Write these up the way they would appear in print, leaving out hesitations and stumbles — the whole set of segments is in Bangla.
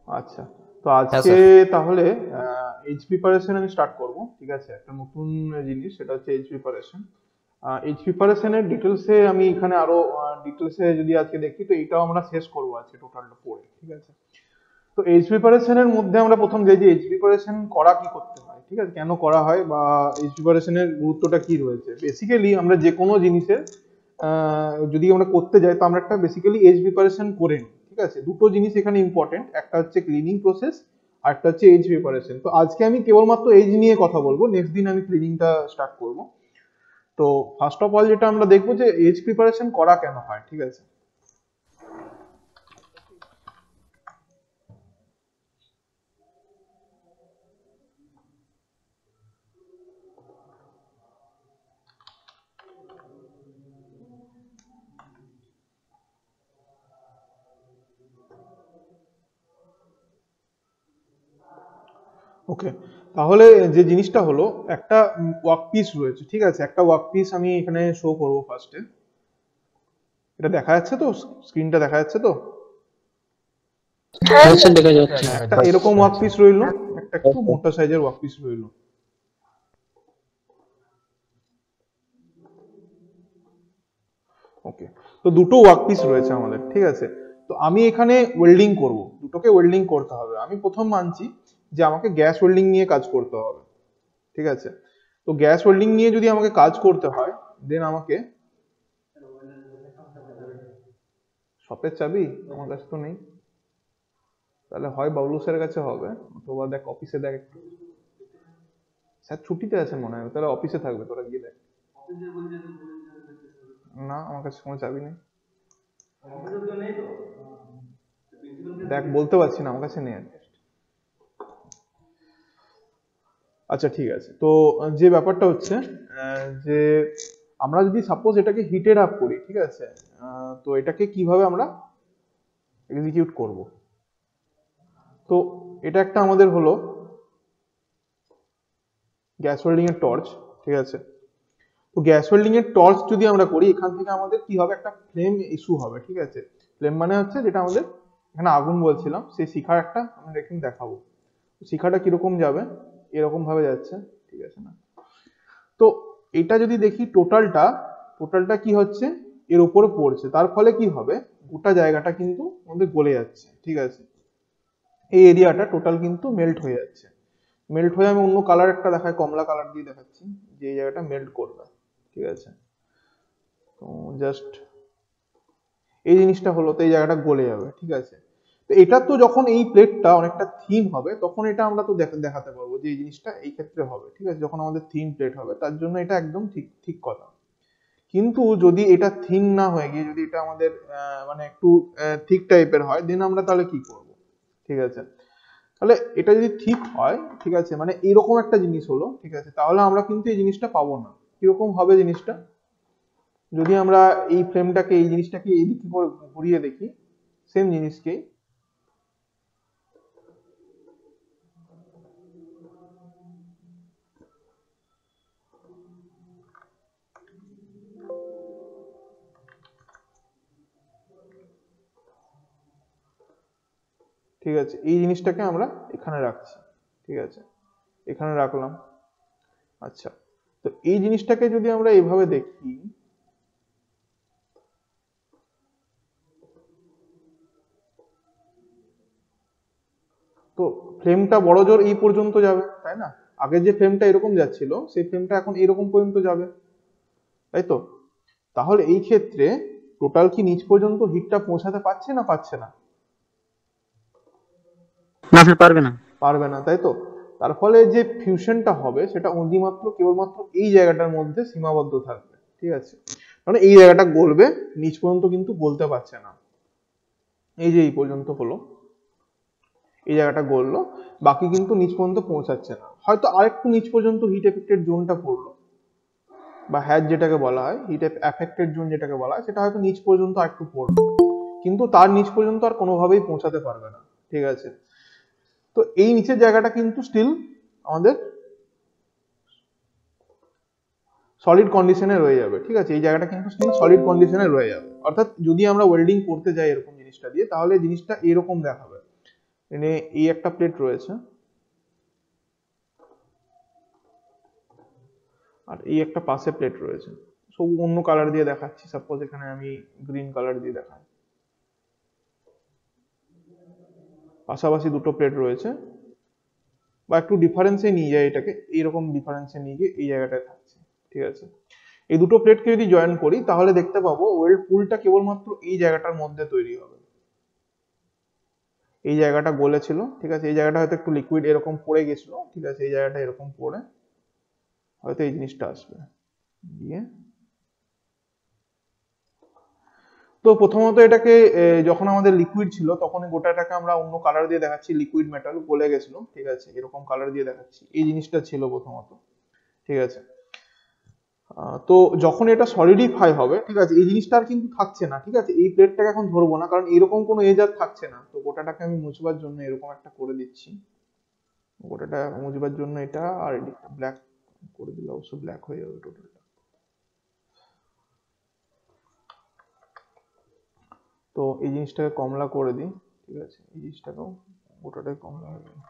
আচ্ছা, তো হ্যাঁ আজকে স্যার। তাহলে এইচ প্রিপারেশন আমি স্টার্ট করব। ঠিক আছে, একটা নতুন জিনিস, সেটা হচ্ছে এইচ প্রিপারেশন। এইচ প্রিপারেশনের ডিটেলসে আমি এখানে আরো ডিটেলসে যদি আজকে দেখি, তো এটাও আমরা শেষ করবো আজকে টোটালটা পড়ে। ঠিক আছে, তো এইচ প্রিপারেশনের মধ্যে আমরা প্রথম যে এইচ প্রিপারেশন করা কি করতে হয়, ঠিক আছে, কেন করা হয়, বা এইচ প্রিপারেশনের গুরুত্বটা কি রয়েছে। বেসিক্যালি আমরা যে কোনো জিনিসের যদি আমরা করতে যাই, তো আমরা একটা বেসিক্যালি এইচ প্রিপারেশন করে নিই। ঠিক আছে, দুটো জিনিস এখানে ইম্পর্টেন্ট, একটা হচ্ছে ক্লিনিং প্রসেস আর একটা হচ্ছে এইচ প্রিপারেশন। তো আজকে আমি কেবলমাত্র এইচ নিয়ে কথা বলবো, নেক্সট দিন আমি ক্লিনিংটা স্টার্ট করব। তো ফার্স্ট অফ অল যেটা আমরা দেখবো যে এইচ প্রিপারেশন করা কেন হয়। ঠিক আছে, ওকে, তাহলে যে জিনিসটা হলো, একটা ওয়ার্ক পিস রয়েছে। ঠিক আছে, একটা ওয়ার্ক পিস আমি এখানে শো করবো ফার্স্টে। এটা দেখা যাচ্ছে তো, স্ক্রিনটা দেখা যাচ্ছে তো? হ্যাঁ স্যার, দেখা যাচ্ছে। একটা এরকম ওয়ার্ক পিস রইলো, একটা একটু মোটা সাইজের ওয়ার্ক পিস রইলো। ওকে, তো দুটো ওয়ার্ক পিস রয়েছে আমাদের। ঠিক আছে, তো আমি এখানে ওয়েল্ডিং করব, দুটোকে ওয়েল্ডিং করতে হবে। আমি প্রথম মানছি যে আমাকে গ্যাস ওয়েল্ডিং নিয়ে কাজ করতে হবে। ঠিক আছে, তো গ্যাস ওয়েল্ডিং নিয়ে যদি আমাকে কাজ করতে হয়, দেন আমাকে শপের চাবি আমার কাছে তো নেই। তাহলে হয় বাবলু স্যারের কাছে হবে, অথবা দেখ অফিসে দেখ একটু। স্যার ছুটিতে আছেন মনে হয়, তাহলে অফিসে থাকবে, তোরা গিয়ে দেখ। না, আমার কাছে কোনো চাবি নেই। দেখ, বলতে পারছি না, আমার কাছে নেই আর কি। আচ্ছা ঠিক আছে, তো যে ব্যাপারটা হচ্ছে যে আমরা যদি সাপোজ এটাকে হিটেড আপ করি, ঠিক আছে, তো এটাকে কিভাবে আমরা এক্সিকিউট করব। তো এটা একটা আমাদের হলো গ্যাস ওয়েল্ডিং এর টর্চ। ঠিক আছে, তো গ্যাস ওয়েল্ডিং এর টর্চ যদি আমরা করি, এখান থেকে আমাদের কি হবে, একটা ফ্লেম ইস্যু হবে। ঠিক আছে, ফ্লেম মানে হচ্ছে যেটা আমাদের এখানে আগুন বলছিলাম, সেই শিখার একটা আমরা এখানে দেখাবো। শিখাটা কিরকম যাবে, এরকম ভাবে যাচ্ছে। ঠিক আছে না, তো এটা যদি দেখি টোটালটা, টোটালটা কি হচ্ছে, এর উপরে পড়ছে, তার ফলে কি হবে, গোটা জায়গাটা কিন্তু আমাদের গলে যাচ্ছে। ঠিক আছে, এই এরিয়াটা টোটাল কিন্তু মেল্ট হয়ে যাচ্ছে। মেল্ট হয়ে, আমি অন্য কালার একটা দেখাই, কমলা কালার দিয়ে দেখাচ্ছি, যে এই জায়গাটা মেল্ট করবে। ঠিক আছে, তো জাস্ট এই জিনিসটা হলো, তো এই জায়গাটা গলে যাবে। ঠিক আছে, তো এটা তো যখন এই প্লেটটা অনেকটা থিন হবে, তখন এটা আমরা তো দেখাতে পারবো যে এই জিনিসটা এই ক্ষেত্রে হবে। ঠিক আছে, যখন আমাদের থিন প্লেট হবে, তার জন্য এটা একদম ঠিক ঠিক কথা। কিন্তু যদি এটা থিন না হয়ে গিয়ে, যদি এটা আমাদের মানে একটু থিক টাইপের হয়, দেন আমরা তাহলে কি করব। ঠিক আছে, তাহলে এটা যদি ঠিক হয়, ঠিক আছে, মানে এরকম একটা জিনিস হলো। ঠিক আছে, তাহলে আমরা কিন্তু এই জিনিসটা পাবো না। কিরকম হবে জিনিসটা, যদি আমরা এই ফ্রেমটাকে, এই জিনিসটাকে এইদিকে করে ঘুরিয়ে দেখি, সেম জিনিসকেই, ঠিক আছে, এই জিনিসটাকে আমরা এখানে রাখছি। ঠিক আছে, এখানে রাখলাম। আচ্ছা, তো এই জিনিসটাকে যদি আমরা এইভাবে দেখি, তো ফ্লেমটা বড় জোর এই পর্যন্ত যাবে, তাই না? আগে যে ফ্লেমটা এরকম যাচ্ছিল, সেই ফ্লেমটা এখন এরকম পর্যন্ত যাবে, তাই তো? তাহলে এই ক্ষেত্রে টোটাল কি নিচ পর্যন্ত হিটটা পৌঁছাতে পারছে না পারছে না? না স্যার, পারবে না। পারবে না, তাই তো? তার ফলে যে ফিউশনটা হবে, সেটা অধিমাত্র কেবলমাত্র এই জায়গাটার মধ্যে সীমাবদ্ধ থাকবে। ঠিক আছে, মানে এই জায়গাটা গলবে, নিচ পর্যন্ত কিন্তু গলতে পারছে না। এই যে এই পর্যন্ত হলো, এই জায়গাটা গললো, বাকি কিন্তু নিচ পর্যন্ত পৌঁছাচ্ছে না। হয়তো আরেকটু নিচ পর্যন্ত হিট এফেক্টেড জোনটা পড়লো, বা হ্যাজ যেটাকে বলা হয়, হিট এফেক্টেড জোন যেটাকে বলা হয়, সেটা হয়তো নিচ পর্যন্ত একটু পড়লো, কিন্তু তার নিচ পর্যন্ত আর কোনোভাবেই পৌঁছাতে পারবে না। ঠিক আছে, তো এই নিচের জায়গাটা কিন্তু স্টিল আমাদের সলিড কন্ডিশনে রয়ে যাবে। ঠিক আছে, এই জায়গাটা কিন্তু স্টিল সলিড কন্ডিশনে রয়ে যাবে। অর্থাৎ যদি আমরা ওয়েল্ডিং করতে যাই এরকম জিনিসটা দিয়ে, তাহলে জিনিসটা এরকম দেখাবে। এখানে এই একটা প্লেট রয়েছে আর এই একটা পাশে প্লেট রয়েছে। সব অন্য কালার দিয়ে দেখাচ্ছি, সাপোজ এখানে আমি গ্রিন কালার দিয়ে দেখাই। পাশাপাশি দুটো প্লেট রয়েছে, বা একটু ডিফারেন্সে নিয়ে যায় এটাকে, এইরকম ডিফারেন্সে নিয়ে গিয়ে এই জায়গাটায় থাকছে, ঠিক আছে। এই দুটো প্লেটকে যদি জয়েন করি তাহলে দেখতে পাবো ওয়েল্ড পুলটা কেবলমাত্র এই জায়গাটার মধ্যে তৈরি হবে। এই জায়গাটা গোলে ছিল, ঠিক আছে, এই জায়গাটা হয়তো একটু লিকুইড এরকম পড়ে গেছিল, ঠিক আছে, এই জায়গাটা এরকম পড়ে হয়তো এই জিনিসটা আসবে দিয়ে। তো প্রথমত এটাকে যখন আমাদের লিকুইড ছিল তখন গোটাটাকে আমরা অন্য কালার দিয়ে দেখাচ্ছি, লিকুইড মেটাল গলে গেছিল, ঠিক আছে, এরকম কালার দিয়ে দেখাচ্ছি, এই জিনিসটা ছিল প্রথমত, ঠিক আছে। তো যখন এটা সলিডিফাই হবে, ঠিক আছে, এই জিনিসটা আর কিন্তু থাকছে না, ঠিক আছে, এই প্লেটটাকে এখন ধরবো না কারণ এরকম কোনো এজ আর থাকছে না। তো গোটাটাকে আমি মুছবার জন্য এরকম একটা করে দিচ্ছি, গোটাটা মুছবার জন্য এটা, আর এদিকটা ব্ল্যাক করে দিলে অবশ্য ব্ল্যাক হয়ে যাবে টোটালটা। তো এই জিনিসটাকে কমলা করে দিই, ঠিক আছে, এই জিনিসটাকেও গোটাটাই কমলা হয়ে যাবে।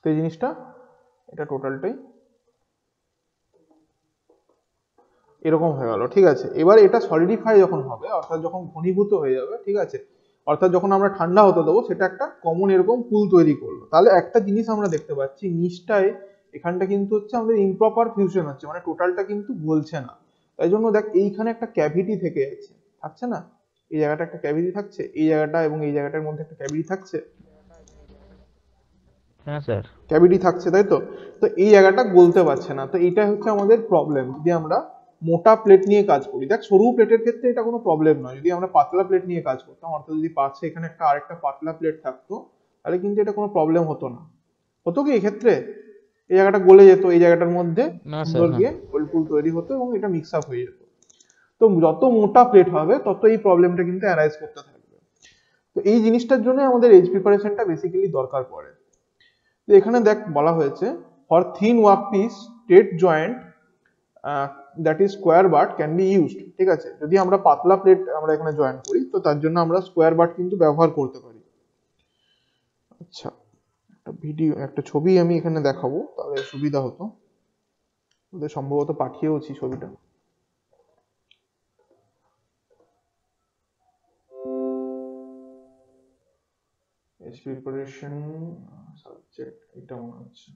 তো এই জিনিসটা এটা টোটালটাই এরকম হয়ে গেল, ঠিক আছে। এবার এটা সলিডিফাই যখন হবে, অর্থাৎ যখন ঘনীভূত হয়ে যাবে, ঠিক আছে, অর্থাৎ যখন আমরা ঠান্ডা হতে দেবো, সেটা একটা কমন এরকম পুল তৈরি করলো। তাহলে একটা জিনিস আমরা দেখতে পাচ্ছি নিচটায়, এখানটা কিন্তু হচ্ছে আমাদের ইমপ্রপার ফিউশন হচ্ছে, মানে টোটালটা কিন্তু গলছে না। তাই জন্য দেখ এইখানে একটা ক্যাভিটি থেকে যাচ্ছে, থাকছে না, এই জায়গাটা একটা ক্যাভিটি থাকছে, এই জায়গাটা এবং এই জায়গাটার মধ্যে একটা ক্যাভিটি থাকছে, হ্যাঁ স্যার। ক্যাভিটি থাকছে, তাই তো। তো এই জায়গাটা গলতে পারছে না, তো এটা হচ্ছে আমাদের প্রবলেম। যদি আমরা মোটা প্লেট নিয়ে কাজ করি, দেখ সরু প্লেটের ক্ষেত্রে এটা কোনো প্রবলেম নয়, যদি আমরা পাতলা প্লেট নিয়ে কাজ করতাম, অর্থাৎ যদি পাশে এখানে একটা আরেকটা পাতলা প্লেট থাকতো, তাহলে কিন্তু এটা কোনো প্রবলেম হতো না। হতো কি এক্ষেত্রে, এই জায়গাটা গলে যেত, এই জায়গাটার মধ্যে না স্যার, সুন্দর না। গিয়ে ওয়েলপুল তৈরি হতো এবং এটা মিক্স আপ হয়ে যেত। তো যত মোটা প্লেট হবে তত এই প্রবলেমটা কিন্তু অ্যারাইজ করতে থাকবে। তো এই জিনিসটার জন্য আমাদের এজ প্রিপারেশনটা বেসিক্যালি দরকার পড়ে। তো এখানে দেখ বলা হয়েছে for thin workpiece straight joint that is square but can be used, ঠিক আছে। যদি আমরা পাতলা প্লেট আমরা এখানে জয়েন করি তো তার জন্য আমরা স্কোয়ার বাট কিন্তু ব্যবহার করতে পারি। আচ্ছা, একটা ভিডিও একটা ছবি আমি এখানে দেখাবো তাহলে সুবিধা হতো, ওদের সম্ভবত পাঠিয়েওছি ছবিটা। এজ প্রিপারেশন সাবজেক্ট এটা মনে হচ্ছে।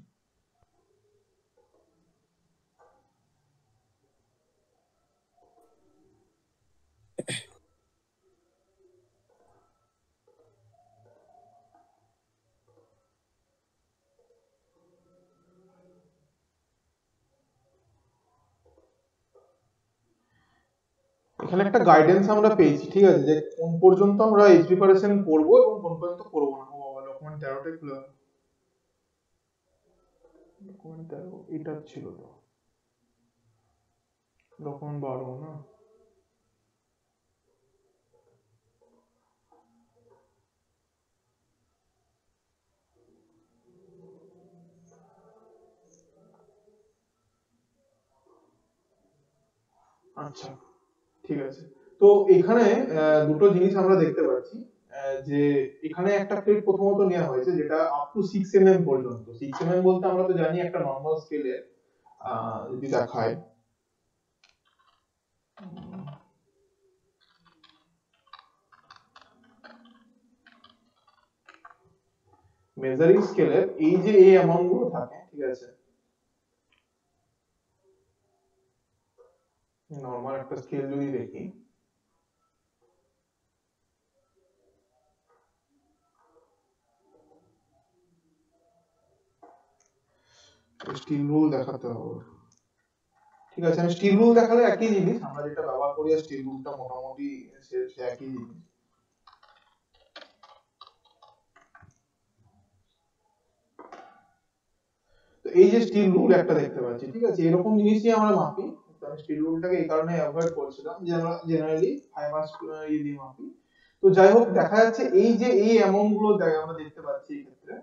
এখানে একটা গাইডেন্স আমরা পেয়েছি, ঠিক আছে, যে কোন পর্যন্ত আমরা এজ প্রিপারেশন করবো এবং কোন পর্যন্ত করবো না। ও বাবা, ডকুমেন্ট 13টাই খুলে গেল। ডকুমেন্ট 13 এটা ছিল তো, ডকুমেন্ট 12 না। আচ্ছা, ঠিক আছে। তো এখানে দুটো জিনিস আমরা দেখতে পাচ্ছি, যে এখানে একটা প্লেট প্রথমত নেওয়া হয়েছে যেটা আপ টু 6 mm পর্যন্ত। 6 mm বলতে আমরা তো জানি একটা নর্মাল স্কেলে যদি দেখায়, মেজারিং স্কেলের এই যে এই অ্যামাউন্ট গুলো থাকে, ঠিক আছে, নর্মাল একটা স্কেল যদি দেখি, স্টিল রুল দেখাতে হবে, ঠিক আছে। আমি স্টিল রুল দেখালে একই জিনিস, আমরা যেটা ব্যবহার করি স্টিল রুলটা মোটামুটি সে একই জিনিস। তো এই যে স্টিল রুল একটা দেখতে পাচ্ছি, ঠিক আছে, এরকম জিনিসই আমরা মাপি। তো আমি স্টিল রুলটাকে এই কারণে অ্যাভয়েড করছিলাম যে আমরা জেনারেলি 5 মাস দিয়ে মাপি। তো যাই হোক, দেখা যাচ্ছে এই যে এই অ্যামাউন্ট গুলো আমরা দেখতে পাচ্ছি এই ক্ষেত্রে,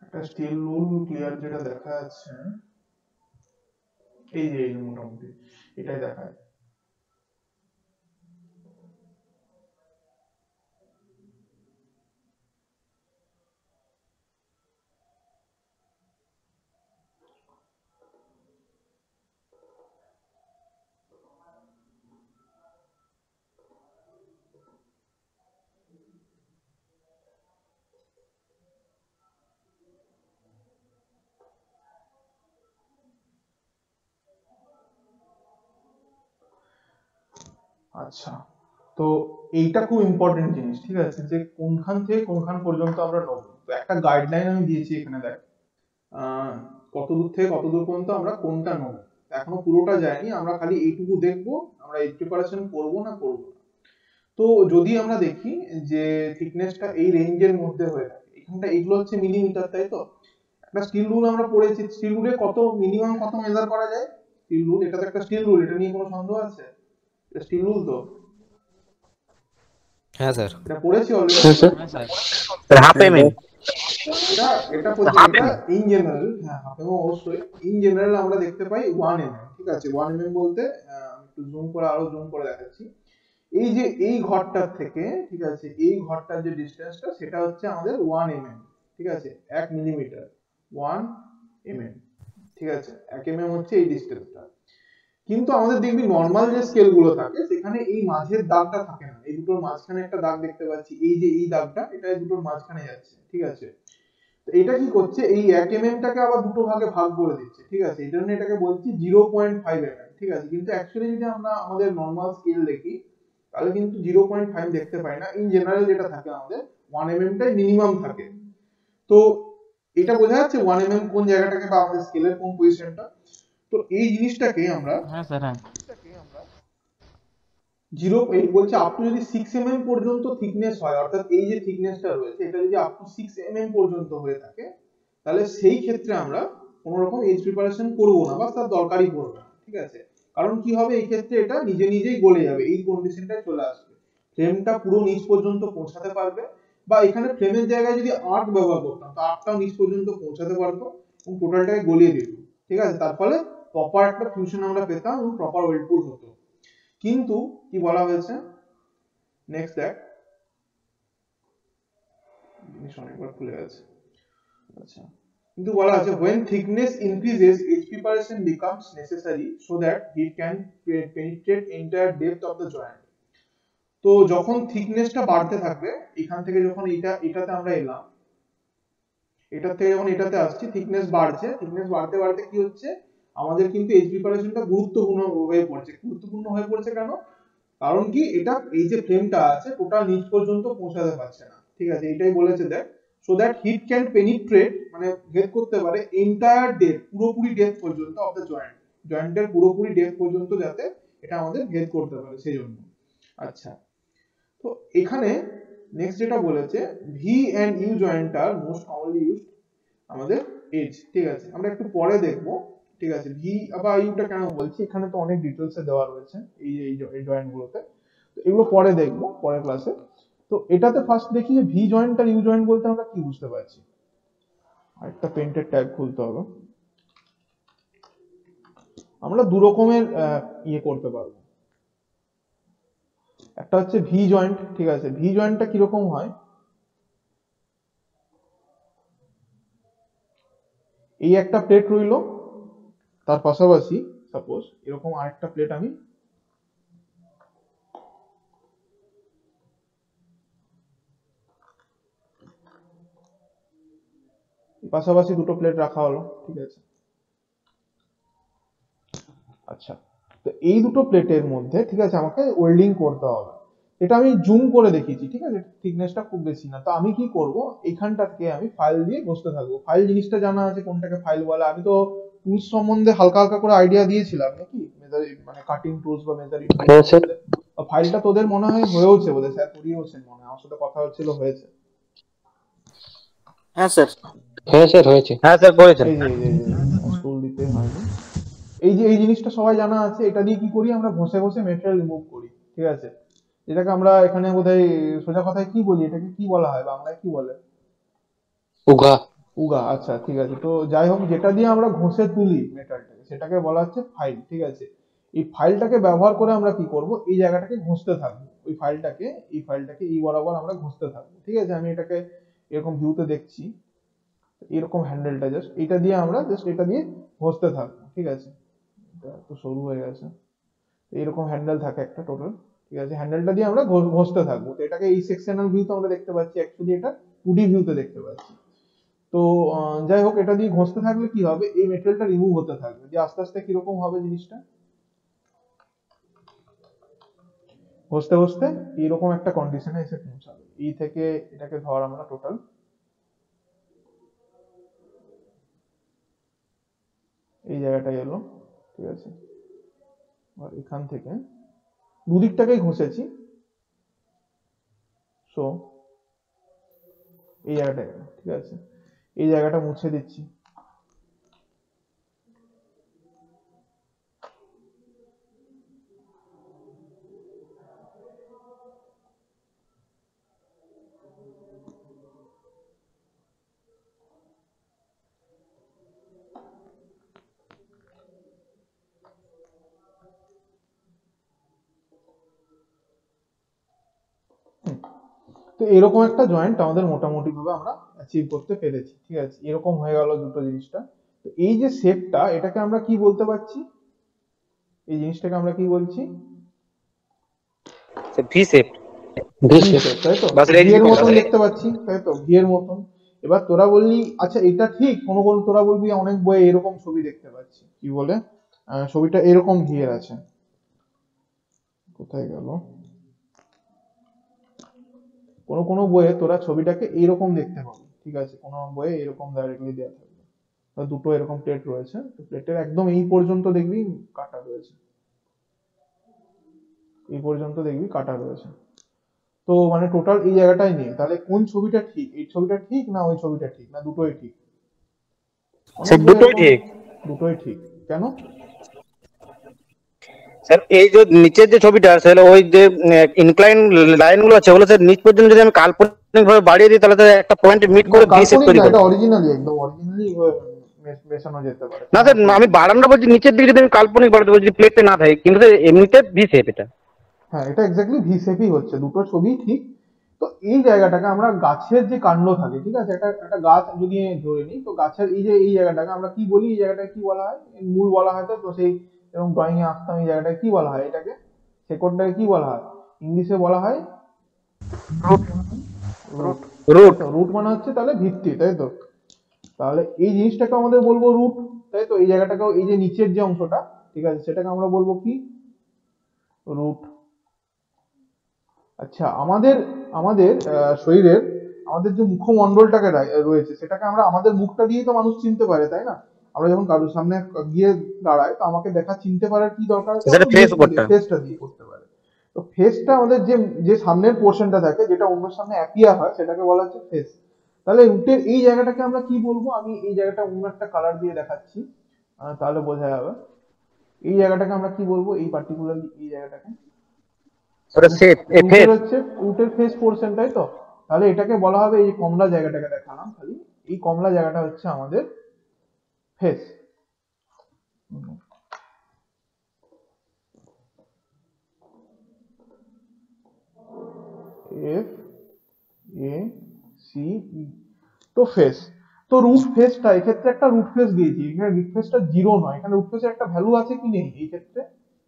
একটা স্টিল রুল ক্লিয়ার যেটা দেখা যাচ্ছে, এই যে মোটামুটি এটাই দেখায়। আচ্ছা, তো এইটা খুব ইম্পর্টেন্ট জিনিস, ঠিক আছে, যে কোনখান থেকে কোনখান পর্যন্ত আমরা নেবো। তো একটা গাইডলাইন আমি দিয়েছি এখানে, দেখ কত দূর থেকে কত দূর পর্যন্ত আমরা কোনটা নেবো। এখনো পুরোটা যায়নি, আমরা খালি এইটুকু দেখবো আমরা এই প্রিপারেশন করবো না করবো না। তো যদি আমরা দেখি যে থিকনেসটা এই রেঞ্জের মধ্যে হয়ে থাকে, এখানটা এগুলো হচ্ছে মিলিমিটার, তাই তো। একটা স্টিল রুল আমরা পড়েছি, স্টিল রুলে কত মিনিমাম কত মেজার করা যায়। স্টিল রুল, এটা তো একটা স্টিল রুল, এটা নিয়ে কোনো সন্দেহ আছে? এটা স্টিল রুল তো, হ্যাঁ স্যার। এটা পড়েছি অলরেডি। হ্যাঁ স্যার। Sir half MM. এটা এটা এটা ইন জেনারেল, হ্যাঁ হাফ এমএম অবশ্যই। ইন জেনারেল আমরা দেখতে পাই 1 এমএম, ঠিক আছে। 1 এমএম বলতে আমি একটু জুম করে, আরো জুম করে দেখাচ্ছি। এই যে এই ঘরটার থেকে, ঠিক আছে, এই ঘরটার যে ডিসটেন্সটা সেটা হচ্ছে আমাদের 1 এমএম, ঠিক আছে, 1 মিলিমিটার, 1 এমএম, ঠিক আছে। 1 এমএম হচ্ছে এই ডিসটেন্সটা। কিন্তু আমাদের দেখবি নরমাল যে স্কেল গুলো থাকে সেখানে এই মাঝের দাগটা থাকে না, এই দুটোর মাঝখানে একটা দাগ দেখতে পাচ্ছি, এই যে এই দাগটা, এটা এই দুটোর মাঝখানে যাচ্ছে, ঠিক আছে। তো এটা কি করছে, এই 1 এমএম টাকে আবার দুটো ভাগে ভাগ করে দিচ্ছে, ঠিক আছে। এই জন্য এটাকে বলছি 0.5 এমএম, ঠিক আছে। কিন্তু অ্যাকচুয়ালি যদি আমরা আমাদের নরমাল স্কেল দেখি তাহলে কিন্তু 0.5 দেখতে পাই না। ইন জেনারেল যেটা থাকে আমাদের 1 এমএম টাই মিনিমাম থাকে। তো এটা বোঝা যাচ্ছে 1 এমএম কোন জায়গাটাকে বা আমাদের স্কেলের কোন পজিশনটা। তো এই জিনিসটাকে আমরা হ্যাঁ স্যার হ্যাঁ। 0 বলছে আপ টু যদি 6 এমএম পর্যন্ত থিকনেস হয়, অর্থাৎ এই যে থিকনেসটা রয়েছে এটা যদি আপ টু 6 এমএম পর্যন্ত হয়ে থাকে, তাহলে সেই ক্ষেত্রে আমরা কোনো রকম এজ প্রিপারেশন করব না, বা তার দরকারই পড়বে না, ঠিক আছে। কারণ কি হবে, এই ক্ষেত্রে এটা নিজে নিজেই গলে যাবে, এই কন্ডিশনটাই চলে আসবে, ফ্রেমটা পুরো নিচ পর্যন্ত পৌঁছাতে পারবে। বা এখানে ফ্রেমের জায়গায় যদি আর্ক ব্যবহার করতাম, তো আর্কটাও নিচ পর্যন্ত পৌঁছাতে পারতো এবং টোটালটাকে গলিয়ে দিত, ঠিক আছে। তার ফলে প্রপার একটা ফিউশন আমরা পেতাম এবং প্রপার ওয়েল প্রুফ হতো। কিন্তু কি বলা হয়েছে, নেক্সট দেখ, জিনিস অনেকবার খুলে গেছে। আচ্ছা, কিন্তু বলা আছে when thickness increases edge preparation becomes necessary so that heat can penetrate entire depth of the joint। তো যখন থিকনেসটা বাড়তে থাকবে, এখান থেকে যখন এটাতে আমরা এলাম, এটা থেকে যখন এটাতে আসছি, থিকনেস বাড়ছে, থিকনেস বাড়তে বাড়তে কি হচ্ছে, আমাদের কিন্তু এজ প্রিপারেশনটা গুরুত্বপূর্ণ হয়ে পড়ছে। গুরুত্বপূর্ণ হয়ে পড়ছে কেন? কারণ কি, এটা এই যে ফ্রেমটা আছে টোটাল নিচ পর্যন্ত পৌঁছাতে পারছে না, ঠিক আছে। এটাই বলেছে দেখ, so that heat can penetrate, মানে ভেদ করতে পারে এন্টায়ার ডেপথ, পুরোপুরি ডেপথ পর্যন্ত অফ দ্য জয়েন্ট, জয়েন্টের পুরোপুরি ডেপথ পর্যন্ত যাতে এটা আমাদের ভেদ করতে পারে সেই জন্য। আচ্ছা, তো এখানে নেক্সট যেটা বলেছে, V and U joint R most commonly used আমাদের এজ, ঠিক আছে। আমরা একটু পরে দেখবো, ঠিক আছে, ভি বা ইউটা কেন বলছি, এখানে তো অনেক ডিটেলসে দেওয়া রয়েছে এই জয়েন্ট গুলোতে, তো এগুলো পরে দেখবো পরের ক্লাসে। তো এটাতে ফার্স্ট দেখি যে ভি জয়েন্ট আর ইউ জয়েন্ট বলতে আমরা কি বুঝতে পারছি। আরেকটা পেন্টের ট্যাগ খুলতে হবে। আমরা দু রকমের ইয়ে করতে পারবো। একটা হচ্ছে ভি জয়েন্ট, ঠিক আছে। ভি জয়েন্টটা কিরকম হয়, এই একটা প্লেট রইলো, তার পাশাপাশি সাপোজ এরকম আরেকটা প্লেট আমি পাশাপাশি দুটো প্লেট রাখা হলো, ঠিক আছে। আচ্ছা, তো এই দুটো প্লেটের মধ্যে, ঠিক আছে, আমাকে ওয়েল্ডিং করতে হবে। এটা আমি জুম করে দেখিয়েছি, ঠিক আছে, থিকনেসটা খুব বেশি না। তো আমি কি করব, এইখানটাকে আমি ফাইল দিয়ে বসতে থাকবো। ফাইল জিনিসটা জানা আছে, কোনটাকে ফাইল বলে। আমি তো টুলস সম্বন্ধে হালকা হালকা করে আইডিয়া দিয়েছিলাম নাকি, মানে কাটিং টুলস বা মেজারিং টুলস। ফাইলটা তোদের মনে হয় হয়েওছে, বোধহয় স্যার করিয়েওছেন, মনে হয় আমার সাথে কথা হচ্ছিল, হয়েছে। হ্যাঁ স্যার। হ্যাঁ স্যার হয়েছে। হ্যাঁ স্যার করেছেন। টুল দিতে হয়নি। এই যে এই জিনিসটা সবাই জানা আছে, এটা দিয়ে কি করি আমরা, ঘষে ঘষে মেটেরিয়াল রিমুভ করি, ঠিক আছে। এটাকে আমরা এখানে বোধহয় সোজা কথায় কি বলি, এটাকে কি বলা হয় বাংলায়, কি বলে? উঘা। উগা, আচ্ছা ঠিক আছে। তো যাই হোক, যেটা দিয়ে আমরা ঘষে তুলি মেটালটাকে সেটাকে বলা হচ্ছে ফাইল, ঠিক আছে। এই ফাইলটাকে ব্যবহার করে আমরা কি করব, এই জায়গাটাকে ঘষতে থাকবো, ওই ফাইলটাকে, এই ফাইলটাকে এই বরাবর আমরা ঘষতে থাকবো, ঠিক আছে। আমি এটাকে এরকম ভিউতে দেখছি, এরকম হ্যান্ডেলটা জাস্ট এটা দিয়ে আমরা জাস্ট এটা দিয়ে ঘষতে থাকবো, ঠিক আছে। এটা একটু সরু হয়ে গেছে। এরকম হ্যান্ডেল থাকে একটা টোটাল, ঠিক আছে। হ্যান্ডেলটা দিয়ে আমরা ঘষতে থাকবো। তো এটাকে এই সেকশনাল ভিউতে আমরা দেখতে পাচ্ছি, অ্যাকচুয়ালি এটা 2D ভিউতে দেখতে পাচ্ছি। তো যাই হোক, এটা দিয়ে ঘষতে থাকলে কি হবে, এই মেটেরিয়ালটা রিমুভ হতে থাকবে, যে আস্তে আস্তে কিরকম হবে জিনিসটা, ঘষতে ঘষতে এরকম একটা কন্ডিশনে এসে পৌঁছাবে। এই থেকে এটাকে ধর আমরা টোটাল এই জায়গাটায় এলো, ঠিক আছে। আর এখান থেকে দুদিকটাকেই ঘষেছি, সো এই জায়গাটায় এলো, ঠিক আছে। এই জায়গাটা মুছে দিচ্ছি। তো এরকম একটা জয়েন্ট আমাদের মোটামুটি ভাবে আমরা অ্যাচিভ করতে পেরেছি, ঠিক আছে। এরকম হয়ে গেল দুটো জিনিসটা। তো এই যে শেপটা, এটাকে আমরা কি বলতে পারছি, এই জিনিসটাকে আমরা কি বলছি, ভি শেপ। ভি শেপ, তাই তো, বাস ভি এর রেডি মতন দেখতে পাচ্ছি, তাই তো, ভি এর মতন। এবার তোরা বললি, আচ্ছা এটা ঠিক, কোনো কোনো তোরা বলবি অনেক বইয়ে এরকম ছবি দেখতে পাচ্ছি, কি বলে, ছবিটা এরকম ভি এর আছে, কোথায় গেল, কোনো কোনো বইয়ে তোরা ছবিটাকে এইরকম দেখতে পাবি, ঠিক আছে। কোনো বইয়ে এরকম ডাইরেক্টলি দেওয়া থাকবে, দুটো এরকম প্লেট রয়েছে, তো প্লেটের একদম এই পর্যন্ত দেখবি কাটা রয়েছে, এই পর্যন্ত দেখবি কাটা রয়েছে। তো মানে টোটাল এই জায়গাটাই নিয়ে, তাহলে কোন ছবিটা ঠিক, এই ছবিটা ঠিক না ওই ছবিটা ঠিক, না দুটোই ঠিক? অনেক স্যার বই দুটোই এরকম, ঠিক। দুটোই ঠিক, কেন? স্যার এই যে নিচের যে ছবিটা স্যার, ওই যে ইনক্লাইন লাইন গুলো আছে, ওগুলো স্যার নিচ পর্যন্ত যদি আমি কাল্পনিক ভাবে বাড়িয়ে দিই, তাহলে স্যার একটা পয়েন্ট মিট না করে ভি শেপ কাল্পনিক তৈরি না, করে। এটা অরিজিনালি, একদম অরিজিনালি মেশানো যেতে পারে, না কোনো স্যার, অসুবিধা আমি নেই। বাড়ানো বলছি, নিচের দিকে যদি আমি কাল্পনিক বাড়াতে বলছি, প্লেটে না থাকে, কিন্তু স্যার এমনিতে ভি শেপ এটা। হ্যাঁ, এটা এক্স্যাক্টলি ভি শেপই হচ্ছে, দুটো ছবি ঠিক। তো এই জায়গাটাকে আমরা গাছের যে কাণ্ড থাকে, ঠিক আছে, একটা একটা গাছ যদি ধরে নিই, তো গাছের এই যে এই জায়গাটাকে আমরা কি বলি, এই জায়গাটাকে কি বলা হয়, মূল বলা হয়, তো সেই এরকম ড্রয়িং এ আঁকতাম, এই জায়গাটাকে কি বলা হয়, এটাকে শেকড়টাকে কি বলা হয়, ইংলিশে বলা হয় রুট, তাই রুট। তো। রুট মানে হচ্ছে তাহলে ভিত্তি, তাই তো। তাহলে এই জিনিসটাকে আমাদের বলবো রুট, তাই তো। এই জায়গাটাকেও, এই যে নিচের যে অংশটা, ঠিক আছে, সেটাকে আমরা বলবো কি, রুট। আচ্ছা, আমাদের আমাদের শরীরের, আমাদের যে মুখমণ্ডলটাকে রয়েছে, সেটাকে আমরা আমাদের মুখটা দিয়েই তো মানুষ চিনতে পারে, তাই না? আমরা যখন কারোর সামনে গিয়ে দাঁড়ায়, তো আমাকে দেখা চিনতে পারার কি দরকার আছে, স্যার আমাদের ফেস মুখটা দিয়ে, উপরটা। ফেসটা দিয়ে করতে পারে। তো ফেসটা আমাদের যে যে সামনের পোর্শনটা থাকে, যেটা অন্যের সামনে অ্যাপিয়ার হয়, সেটাকে বলা হচ্ছে ফেস। তাহলে রুটের এই জায়গাটাকে আমরা কি বলবো, আমি এই জায়গাটা অন্য একটা কালার দিয়ে দেখাচ্ছি, তাহলে বোঝা যাবে। এই জায়গাটাকে আমরা কি বলবো, এই পার্টিকুলারলি এই জায়গাটাকে, ওটা শেপ এ রুটের ফেস। হচ্ছে রুটের ফেস পোর্শন, তাই তো। তাহলে এটাকে বলা হবে, এই যে কমলা জায়গাটাকে দেখালাম খালি, এই কমলা জায়গাটা হচ্ছে আমাদের face. F A C E, তো ফেস। তো রুট ফেসটা এক্ষেত্রে একটা রুট ফেস দিয়েছি, এখানে রুট ফেসটা জিরো নয়, এখানে রুট ফেসের একটা ভ্যালু আছে কি নেই, এই ক্ষেত্রে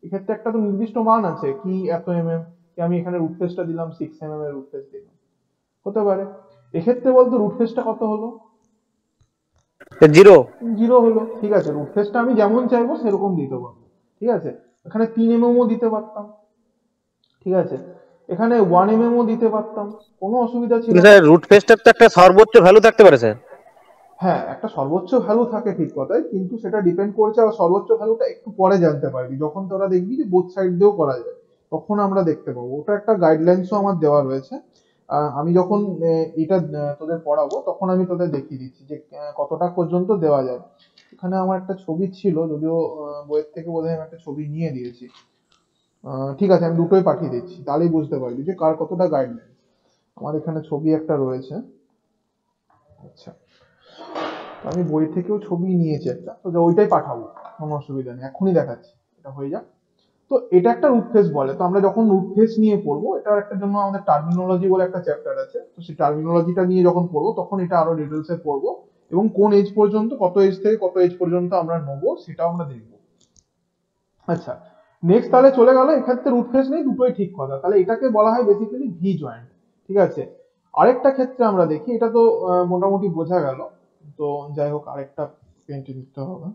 এক্ষেত্রে একটা তো নির্দিষ্ট মান আছে, কি এত এমএম, কি আমি এখানে রুট ফেসটা দিলাম 6 mm এর রুট ফেস দিলাম, হতে পারে। এক্ষেত্রে বলতো রুট ফেসটা কত হলো, জিরো। জিরো হলো, ঠিক আছে। রুট ফেসটা আমি যেমন চাইবো সেরকম দিতে পারবো, ঠিক আছে। এখানে 3 mm দিতে পারতাম, ঠিক আছে। এখানে 1 mm দিতে পারতাম, কোনো অসুবিধা ছিল কিন্তু না। স্যার রুট ফেসটার তো একটা সর্বোচ্চ ভ্যালু থাকতে পারে স্যার। হ্যাঁ, একটা সর্বোচ্চ ভ্যালু থাকে ঠিক কথাই, কিন্তু সেটা ডিপেন্ড করছে, আর সর্বোচ্চ ভ্যালুটা একটু পরে জানতে পারবি, যখন তোরা দেখবি যে বোথ সাইড দিয়েও করা যায়, তখন আমরা দেখতে পাবো। ওটা একটা গাইডলাইন্সও আমার দেওয়া রয়েছে। আমি যখন এটা তোদের পড়াবো, তখন আমি তোদের দেখিয়ে দিচ্ছি যে কতটা পর্যন্ত দেওয়া যায়। এখানে আমার একটা ছবি ছিল, যদিও বইয়ের থেকে বোধহয় আমি একটা ছবি নিয়ে দিয়েছি। ঠিক আছে, আমি দুটোই পাঠিয়ে দিচ্ছি, তাহলেই বুঝতে পারবি যে কার কতটা গাইডলাইন। আমার এখানে ছবি একটা রয়েছে, আচ্ছা। তো আমি বই থেকেও ছবি নিয়েছি একটা, তো ওইটাই পাঠাবো, কোনো অসুবিধা নেই, এখনই দেখাচ্ছি, এটা হয়ে যাক। তো এটা একটা রুট ফেস বলে। তো আমরা যখন রুট ফেস নিয়ে পড়বো, এটার একটা জন্য আমাদের টার্মিনোলজি বলে একটা চ্যাপ্টার আছে, তো সেই টার্মিনোলজিটা নিয়ে যখন পড়বো তখন এটা আরো ডিটেলসে পড়বো, এবং কোন এজ পর্যন্ত, কত এজ থেকে কত এজ পর্যন্ত আমরা নেবো সেটাও আমরা দেখবো। আচ্ছা, নেক্সট তাহলে চলে গেল, এক্ষেত্রে রুট ফেস নেই, দুটোই ঠিক কথা, তাহলে এটাকে বলা হয় বেসিক্যালি ভি জয়েন্ট। ঠিক আছে, আরেকটা ক্ষেত্রে আমরা দেখি, এটা তো মোটামুটি বোঝা গেল। তো যাই হোক, আরেকটা পেন্টে নিতে হবে।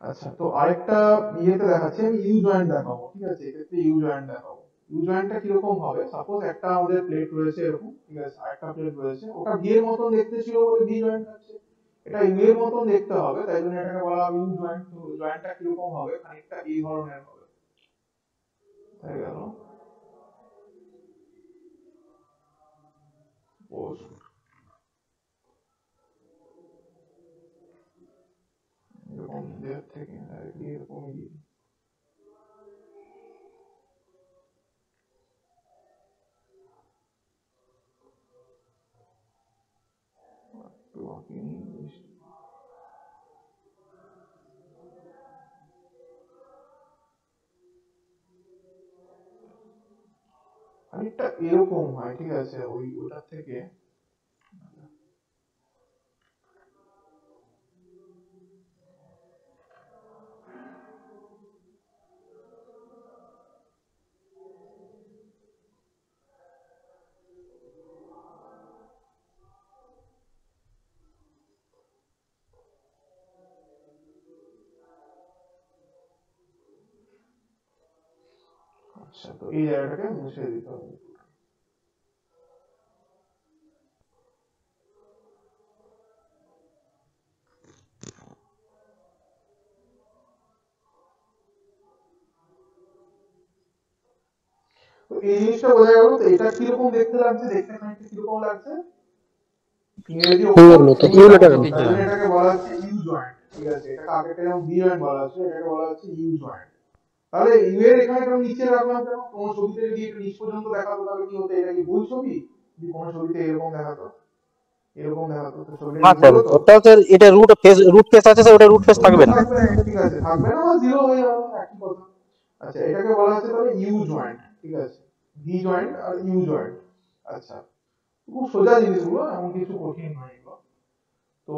আচ্ছা, তো আরেকটা ইয়েতে দেখাচ্ছি, আমি ইউ জয়েন্ট দেখাবো। ঠিক আছে, এক্ষেত্রে ইউ জয়েন্ট দেখাবো। ইউ জয়েন্টটা কিরকম হবে, সাপোজ একটা আমাদের প্লেট রয়েছে এরকম, ঠিক আছে, আরেকটা প্লেট রয়েছে, ওটা ভি এর মতন দেখতে ছিল বলে ভি জয়েন্ট আছে, এটা ইউ এর মতন দেখতে হবে, তাই জন্য এটাকে বলা হবে ইউ জয়েন্ট। তো জয়েন্টটা কিরকম হবে, খানিকটা এই ধরনের হবে, হয়ে গেল। এরকম দেড় থেকে এরকমই দিই। খানিকটা এরকম হয়, ঠিক আছে, ওটার থেকে। আচ্ছা, তো এই জায়গাটাকে মুছে দিতে হবে। তো এই জিনিসটা বোঝা গেল। তো এটা কিরকম দেখতে লাগছে, দেখতে খানিকটা কিরকম লাগছে, ইংরেজি ইউর অক্ষর মতো, এই ইউ লেটার। অক্ষর, তাই জন্য এটাকে বলা হচ্ছে ইউ জয়েন্ট। ঠিক আছে, এটাকে আগেটা যেমন ভি জয়েন্ট বলা হচ্ছে, এটাকে বলা হচ্ছে ইউ জয়েন্ট। তাহলে ইউ এর এখানে কেন নিচে রাখলাম, কেন? কোন ছবিতে যদি এটা নিচ পর্যন্ত দেখাতো তাহলে কি হতো, এটা কি ভুল ছবি? যদি কোন ছবিতে এরকম দেখাতো, এরকম দেখাতো, তো ছবিটা হ্যাঁ কি ভুল স্যার, হতো? ওটা স্যার, এটা রুট ফেস আছে স্যার, ওটা রুট ফেস রুট থাকবে ফেস না। থাকবে না, ঠিক আছে, থাকবে না বা জিরো হয়ে যাবে, একই কথা। আচ্ছা, এটাকে বলা হচ্ছে তাহলে ইউ জয়েন্ট। ঠিক আছে, ভি জয়েন্ট আর ইউ জয়েন্ট। আচ্ছা, খুব সোজা জিনিসগুলো, এমন কিছু কঠিন নয় এগুলো। তো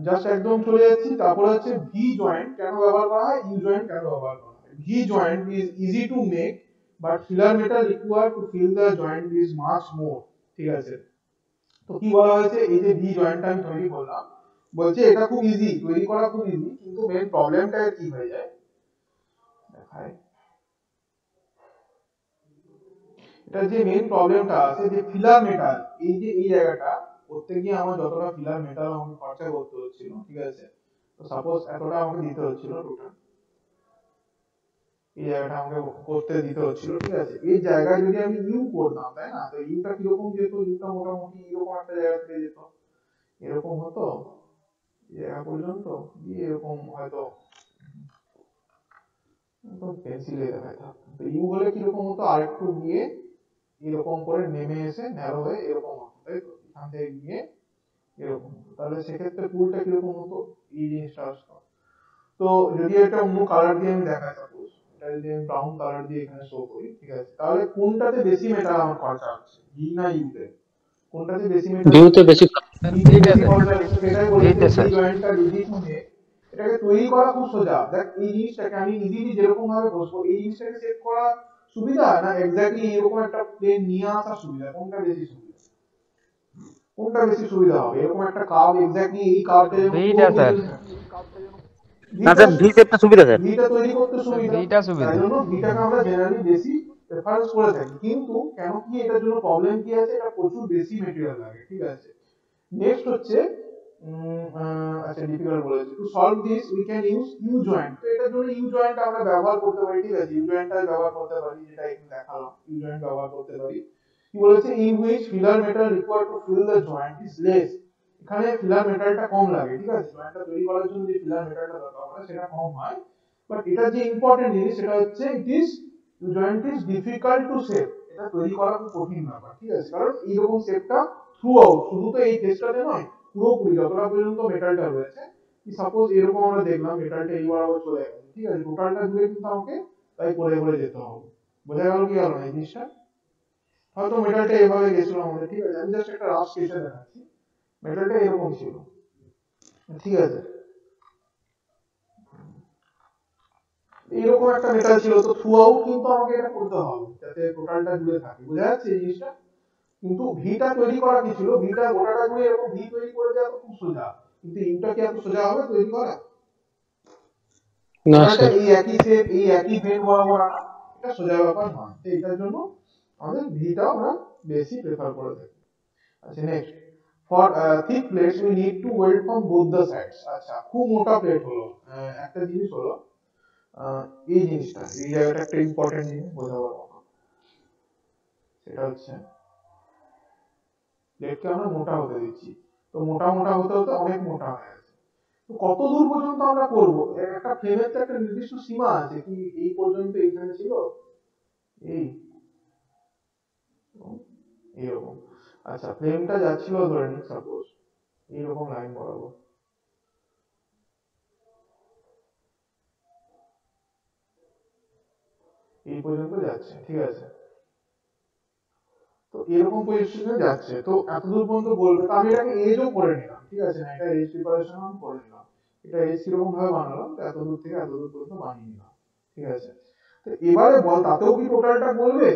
জাস্ট একদম চলে যাচ্ছি, তারপরে হচ্ছে ভি জয়েন্ট কেন ব্যবহার করা হয়, ইউ জয়েন্ট কেন ব্যবহার করা হয়। V joint is easy to make, but filler metal required to fill the joint is much more. ঠিক আছে, তো কি বলা হয়েছে, এই যে ভি জয়েন্টটা আমি তৈরি করলাম, বলছে এটা খুব ইজি, তৈরি করা খুব ইজি, কিন্তু মেন প্রবলেমটা কি হয়ে যায় দেখায়। এটা যে মেন প্রবলেমটা আছে, যে ফিলার মেটাল, এই যে এই জায়গাটা করতে গিয়ে আমার যতটা ফিলার মেটাল আমাকে খরচা করতে হচ্ছিল, ঠিক আছে, তো সাপোজ এতটা আমাকে দিতে হচ্ছিল টোটাল, এই জায়গাটা আমাকে করতে দিতে হচ্ছিল, ঠিক আছে, এই জায়গায় যদি আমি ইউ করতাম, তাই না, তো ইউটা কিরকম যেত, ইউটা মোটামুটি এরকম একটা জায়গা থেকে যেত, এরকম হতো এই জায়গা পর্যন্ত, দিয়ে এরকম হয়তো পেন্সিলে দেখাতাম, তো ইউ হলে কিরকম হতো, আরেকটু গিয়ে এরকম করে নেমে এসে ন্যারো হয়ে এরকম হতো, তাই তো, এখান থেকে গিয়ে এরকম। তাহলে সেক্ষেত্রে পুলটা কিরকম হতো, এই জিনিসটা আসতো। তো যদি এটা অন্য কালার দিয়ে আমি দেখাই, সাপোজ এটা যদি আমি ব্রাউন কালার দিয়ে এখানে শো করি, ঠিক আছে, তাহলে কোনটাতে বেশি মেটাল আমার খরচা হচ্ছে, ভি না ইউতে? কোনটাতে বেশি মেটাল ভিউতে হচ্ছে? বেশি। ভিতে বেশি খরচা হচ্ছে, সেটাই বলেছে ভি জয়েন্টটা ইজি টু মেক। এটাকে তৈরি করা খুব সোজা, দেখ এই জিনিসটাকে আমি ইজিলি যেরকম ভাবে বসবো, এই জিনিসটাকে সেট করা সুবিধা, না এক্স্যাক্টলি এরকম একটা প্লেন নিয়ে আসা সুবিধা, কোনটা বেশি সুবিধা? কোনটা বেশি সুবিধা হবে, এরকম একটা কার্ভ, এক্স্যাক্টলি এই কার্ভটা যেন পুরো পর্যন্ত, না ভিটা, স্যার, ভি শেপটা সুবিধা স্যার। ভিটা তৈরি করতে সুবিধা, তাই জন্য ভিটাকে আমরা জেনারেলি বেশি প্রেফারেন্স করে থাকি। কিন্তু কেন কি, এটার জন্য প্রবলেম কি আছে, এটা প্রচুর বেশি মেটেরিয়াল লাগে। ঠিক আছে, নেক্সট হচ্ছে আচ্ছা, ডিফিকাল্ট বলেছে, to solve this we can use U joint. তো এটার জন্য ইউ জয়েন্ট আমরা ব্যবহার করতে পারি, ঠিক আছে, ইউ জয়েন্টটা ব্যবহার করতে পারি, যেটা এখানে দেখালাম, ইউ জয়েন্ট ব্যবহার করতে পারি। কি বলেছে, in which filler metal required to fill the joint is less. এখানে ফিলার মেটালটা কম লাগে, ঠিক আছে, জয়েন্টটা তৈরি করার জন্য যে ফিলার মেটালটা দরকার হয় সেটা কম হয়, বাট এটা যে ইম্পর্টেন্ট জিনিস সেটা হচ্ছে joint is difficult to shape, এটা তৈরি করা খুব কঠিন ব্যাপার, ঠিক আছে, কারণ এইরকম শেপটা থ্রু আউট, শুধু তো এই ফেসটাতে নয়, পুরোপুরি যতটা পর্যন্ত মেটালটা রয়েছে, সাপোজ এরকম আমরা দেখলাম মেটালটা এই বরাবর চলে গেছে, ঠিক আছে, টোটালটা জুড়ে কিন্তু আমাকে তাই করে করে যেতে হবে। বোঝা গেল কি গেল না এই জিনিসটা? হয়তো মেটালটা এভাবে গেছিল আমাদের, ঠিক আছে, আমি জাস্ট একটা রাফ স্কেচে দেখাচ্ছি, মেটালটা এরকম ছিল, ঠিক আছে, এরকম একটা মেটাল ছিল, তো থ্রু আউট কিন্তু আমাকে এটা করতে হবে যাতে টোটালটা জুড়ে থাকে, বোঝা যাচ্ছে এই জিনিসটা? কিন্তু ভিটা তৈরি করা কি ছিল, ভিটা গোটাটা জুড়ে এরকম ভি তৈরি করে দেওয়া তো খুব সোজা, কিন্তু ইউটা কি এত সোজা হবে তৈরি করা? না টোটালটা স্যার। এই একই শেপ এই একই ভেন বরাবর আনা, এটা সোজা ব্যাপার নয়, তো এটার জন্য আমাদের ভিটা আমরা বেশি প্রেফার করে থাকি। আচ্ছা next, for thick plates we need to weld from both the sides. আচ্ছা খুব মোটা প্লেট হলো, একটা জিনিস হলো, এই জিনিসটা এই জায়গাটা একটা ইম্পর্টেন্ট জিনিস বোঝাবার মতো, সেটা হচ্ছে প্লেটকে আমরা মোটা হতে দিচ্ছি, তো মোটা মোটা হতে হতে অনেক মোটা হয়ে গেছে, তো কত দূর পর্যন্ত আমরা করব, একটা ফ্রেমের তো একটা নির্দিষ্ট সীমা আছে, কি এই পর্যন্ত এইখানে ছিল এই এরকম, আচ্ছা ফ্রেমটা যাচ্ছিল ধরে নিন সাপোজ এইরকম লাইন বরাবর, এই পর্যন্ত যাচ্ছে, ঠিক আছে, তো এরকম পজিশনে যাচ্ছে, তো এতদূর পর্যন্ত বলবে, তো আমি এটাকে এজও করে নিলাম, ঠিক আছে, না এটা এজ প্রিপারেশন আমি করে নিলাম, এটা এজ কিরকম ভাবে বানালাম, তো এতদূর থেকে এতদূর পর্যন্ত বানিয়ে নিলাম, ঠিক আছে, তো এবারে বল তাতেও কি টোটালটা বলবে,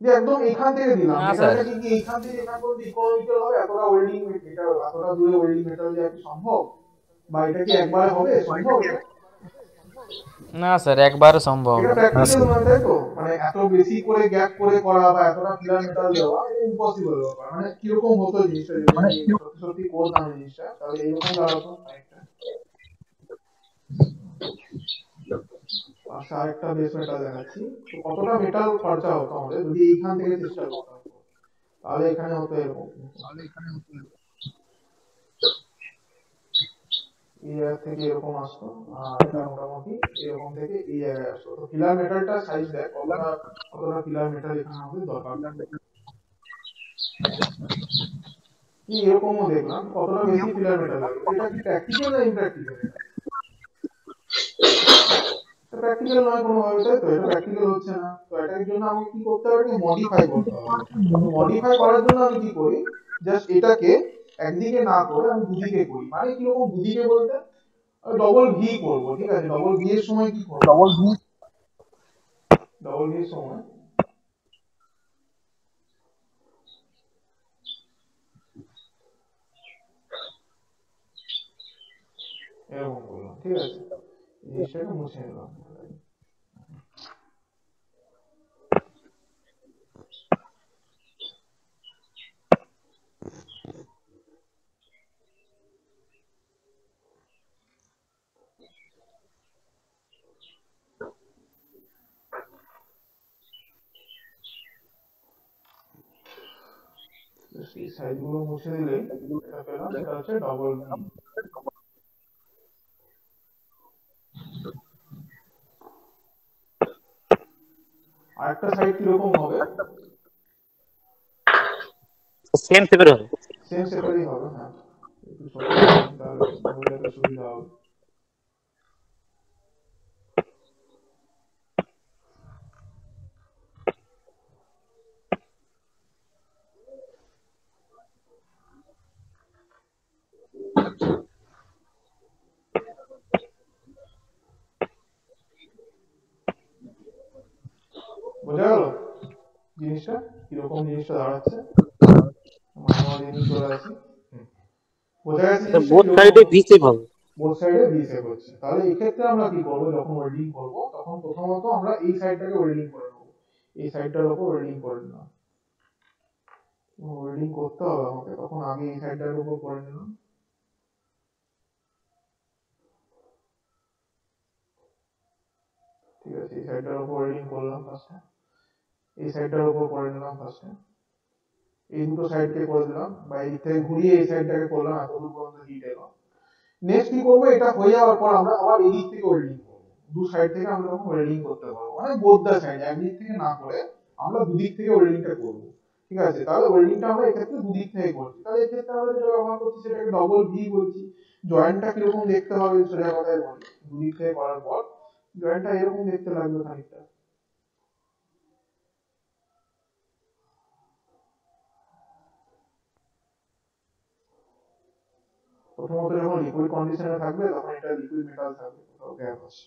যে একদম এখান থেকে দিলাম না স্যার। মেটালটা কি এইখান থেকে এখান পর্যন্ত ইকোনমিক্যাল হবে, এতটা ওয়েল্ডিং এটা এতটা দূরে ওয়েল্ডিং মেটাল দেওয়া কি সম্ভব, বা এটা কি একবারে হবে সম্ভব এটা? না স্যার, একবারে সম্ভব এটা না। প্র্যাকটিক্যাল নয় তাই তো, মানে এত বেশি করে গ্যাপ করে করা বা এতটা ফিলার মেটাল দেওয়া এটা ইম্পসিবল ব্যাপার, মানে কিরকম হতো জিনিসটা যদি আমি সত্যি সত্যি করতাম এই জিনিসটা, তাহলে এরকম দাঁড়াতো অনেকটা, পাশে আরেকটা বেস মেটাল দেখাচ্ছি, তো কতটা মেটাল খরচা হতো আমাদের যদি এইখান থেকে চেষ্টা করতাম, তাহলে এখানে হতো এরকম, এই জায়গা থেকে এরকম আসতো, আর এটা মোটামুটি এরকম থেকে এই জায়গায় আসতো, তো ফিলার মেটালটা সাইজ দেখ কতটা, কতটা ফিলার মেটাল এখানে আমাদের দরকার পড়বে, কি এরকমও দেখলাম কতটা বেশি ফিলার মেটাল লাগবে, এটা কি প্র্যাকটিক্যাল না ইমপ্র্যাকটিক্যাল? এটা প্র্যাকটিক্যাল নয় কোনোভাবে তাই তো, এটা প্র্যাকটিক্যাল হচ্ছে না, তো এটার জন্য আমাকে কি করতে হবে, এটাকে মডিফাই করতে হবে, তো মডিফাই করার জন্য আমি কি করি, জাস্ট এটাকে একদিকে না করে আমি দুদিকে করি, মানে কিরকম দুদিকে বলতে ডবল ভি করবো, ঠিক আছে, ডবল ভি এর সময় কি করবো, ডবল ভি এর সময় এরকম করলাম, ঠিক আছে, এই জিনিসটাকে মুছে নিলাম, এই সাইড গুলো মুছে দিলেই এটা পেলাম, এটা হচ্ছে ডবল ভি। আরেকটা সাইড কিরকম হবে, সেম শেপের হবে। সেম শেপেরই হবে, হ্যাঁ, একটু ছোট করে নিই তাহলে মহিলাদের সুবিধা হবে, বোঝা গেল জিনিসটা কিরকম জিনিসটা দাঁড়াচ্ছে, মাঝামাঝি নিয়ে চলে আসি, বোঝা গেছে জিনিসটা বোথ কিরকম, সাইডে ভি শেপ হবে। বোথ সাইডে ভি শেপ হচ্ছে, তাহলে এই ক্ষেত্রে আমরা কি করব, যখন ওয়েল্ডিং করব তখন প্রথমত আমরা এই সাইডটাকে ওয়েল্ডিং করে নেব, এই সাইডটার উপর ওয়েল্ডিং করে নিলাম, ওয়েল্ডিং করতে হবে আমাকে, তখন আগে এই সাইডটার উপর করে নিলাম, ঠিক আছে, এই সাইডটার উপর ওয়েল্ডিং করলাম ফার্স্টে, এই সাইডটার উপর করে নিলাম ফার্স্টে, এই দুটো সাইডকে করে দিলাম, বা এই থেকে ঘুরিয়ে এই সাইডটাকে করলাম, এতদূর পর্যন্ত হিট এলো, নেক্সট কি করবো, এটা হয়ে যাওয়ার পর আমরা আবার এই দিক থেকে ওয়েল্ডিং করবো, দু সাইড থেকে আমরা তখন ওয়েল্ডিং করতে পারবো, মানে বোথ দা সাইড, একদিক থেকে না করে আমরা দুদিক থেকে ওয়েল্ডিংটা করবো। ঠিক আছে, তাহলে ওয়েল্ডিংটা আমরা এক্ষেত্রে দুদিক থেকে করছি, তাহলে এক্ষেত্রে আমরা যেটা ব্যবহার করছি সেটাকে ডবল ভি বলছি। জয়েন্টটা কিরকম দেখতে হবে সেটা কথাই বলি, দুদিক থেকে করার পর জয়েন্টটা এরকম দেখতে লাগবে খানিকটা। প্রথমত যখন লিকুইড কন্ডিশনে থাকবে তখন এটা লিকুইড মেটাল থাকবে, কোথাও গ্যাপ আছে।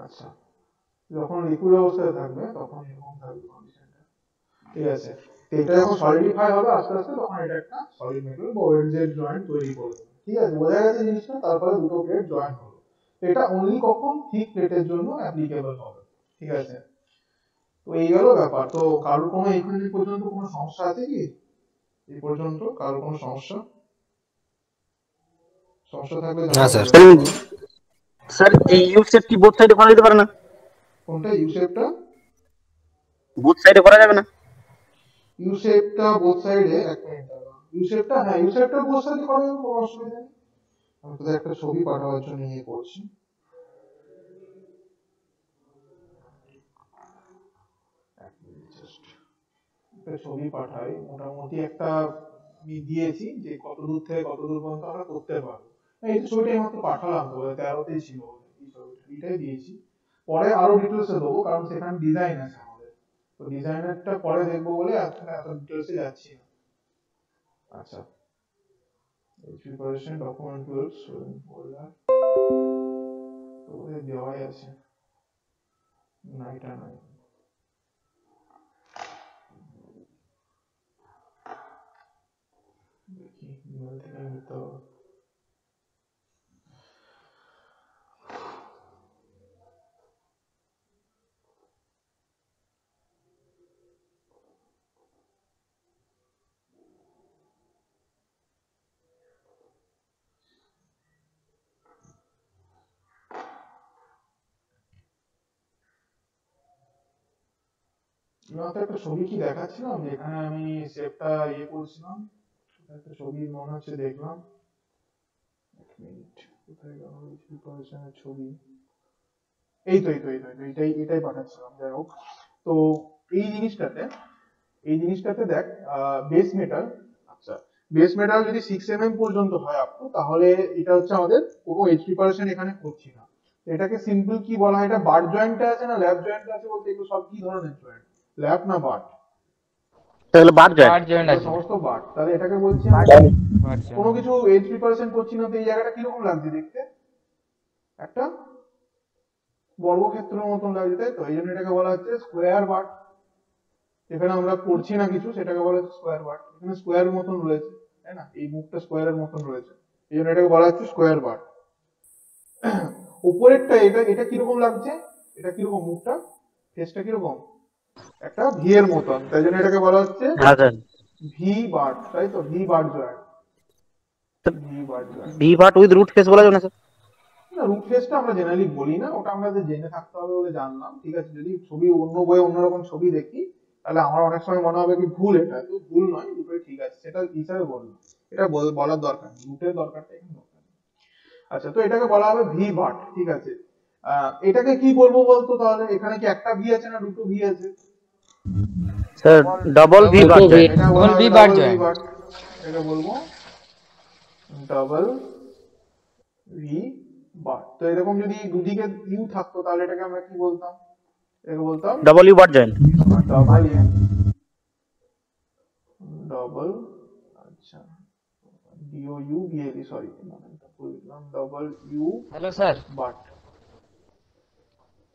আচ্ছা, যখন লিকুইড অবস্থায় থাকবে তখন এরকম থাকবে কন্ডিশনটা। ঠিক আছে, তো এটা যখন সলিডিফাই হবে আস্তে আস্তে তখন এটা একটা সলিড মেটাল বা ওয়েল্ডেড জয়েন্ট তৈরি করবে। ঠিক আছে, বোঝা গেছে জিনিসটা। তারপরে দুটো প্লেট জয়েন হলো, এটা অনলি কখন থিক প্লেটের জন্য অ্যাপ্লিকেবল হবে। ঠিক আছে, তো এই গেল ব্যাপার। তো কারোর কোনো এই পর্যন্ত কোনো সমস্যা আছে কি? এই পর্যন্ত কারোর কোনো সমস্যা সমস্যা থাকলে না জানাতে স্যার। পারেন। স্যার এই ইউ সেট কি বোথ সাইডে করা যেতে পারে না? কোনটা ইউসেপটা? বোথ সাইডে করা যাবে না? ইউসেপটা বোথ সাইডে, এক মিনিট ইউসেপটা, হ্যাঁ ইউসেপটা বোথ সাইডে করা যাবে, কোনো অসুবিধা নেই। আমি তোদের একটা ছবি পাঠাবার জন্য ইয়ে করছি। এক মিনিট জাস্ট একটা ছবি পাঠাই, মোটামুটি একটা আমি দিয়েছি যে কত দূর থেকে কত দূর পর্যন্ত আমরা করতে পারবো। এই ছবিটাই মাত্র পাঠালাম, তো 13তেই ছিল এই ছবিটা, এটাই দিয়েছি। পরে আরো ডিটেলসে দেবো কারণ সেখানে ডিজাইন আছে আমাদের, তো ডিজাইনারটা পরে দেখবো বলে এখন এত ডিটেলসে যাচ্ছি না। আচ্ছা, প্রিপারেশন ডকুমেন্ট টুলস ফোল্ডার তো ওদের দেওয়াই আছে, না এটা নাই। দেখি ইমেল থেকে নিতে হবে। একটা ছবি কি দেখাচ্ছিলাম যেখানে আমি শেপটা ইয়ে করছিলাম, একটা ছবি মনে হচ্ছে দেখলাম। এক মিনিট, কোথায় গেল প্রিপারেশনের ছবি? এই তো এটাই পাঠাচ্ছিলাম। যাই হোক, তো এই জিনিসটাতে এই জিনিসটাতে দেখ, বেস মেটাল, আচ্ছা বেস মেটাল যদি 6 mm পর্যন্ত হয় আপু, তাহলে এটা হচ্ছে আমাদের কোনো এজ প্রিপারেশন এখানে করছি না। এটাকে সিম্পল কি বলা হয়, এটা বার জয়েন্টে আছে না ল্যাব জয়েন্টে আছে বলতে, এগুলো সব কি ধরনের জয়েন্ট, ল্যাব না বার? তাহলে বার যায়। পার্ট জয়েন্ট এগুলো আছে। সমস্ত বার, তাহলে এটাকে বলছি আমরা পার্ট কোনো জয়েন্ট। কিছু এজ প্রিপারেশন করছি না। তো এই জায়গাটা কিরকম লাগছে দেখতে, একটা বর্গক্ষেত্রের মতন লাগছে, তাই তো? এই জন্য এটাকে বলা হচ্ছে স্কোয়ার বার। এখানে আমরা করছি না কিছু, সেটাকে বলা হচ্ছে স্কোয়ার বার। এখানে স্কোয়ার মতন রয়েছে, তাই না? এই মুখটা স্কোয়ারের মতন রয়েছে, এই জন্য এটাকে বলা হচ্ছে স্কোয়ার বার। উপরেরটা এটা এটা কিরকম লাগছে, এটা কিরকম মুখটা, ফেসটা কিরকম, একটা ভি এর মতন, তাই জন্য এটাকে বলা হচ্ছে হ্যাঁ স্যার। ভি বার, তাই তো? V bar joint, V bar joint. V butt with root face বলা যাবে না স্যার? না, রুট ফেসটা আমরা জেনারেলি বলি না, ওটা আমাদের জেনে থাকতে হবে বলে জানলাম। ঠিক আছে, যদি ছবি অন্য বইয়ে অন্যরকম ছবি দেখি তাহলে আমার অনেক সময় মনে হবে কি ভুল, এটা তো ভুল নয়, দুটোই ঠিক আছে, সেটা হিসাবে বলবো। এটা বলার দরকার নেই, রুটের দরকারটা এখানে দরকার নেই। আচ্ছা, তো এটাকে বলা হবে ভি ভাট। ঠিক আছে, এটাকে কি বলবো বলতো তাহলে? এখানে কি একটা ভি আছে না দুটো ভি আছে? স্যার ডাবল ভি ভাট যায়। এটা বলা হবে ডাবল ভি ভাট, এটাকে বলবো ডাবল ভি বার। তো এরকম যদি দুদিকে ইউ থাকতো তাহলে এটাকে আমরা কি বলতাম? এটাকে বলতাম double U butt joint. Double U, double, আচ্ছা ডিও ইউ বিএলই, সরি নামটা ভুল লিখলাম, double U hello sir. But.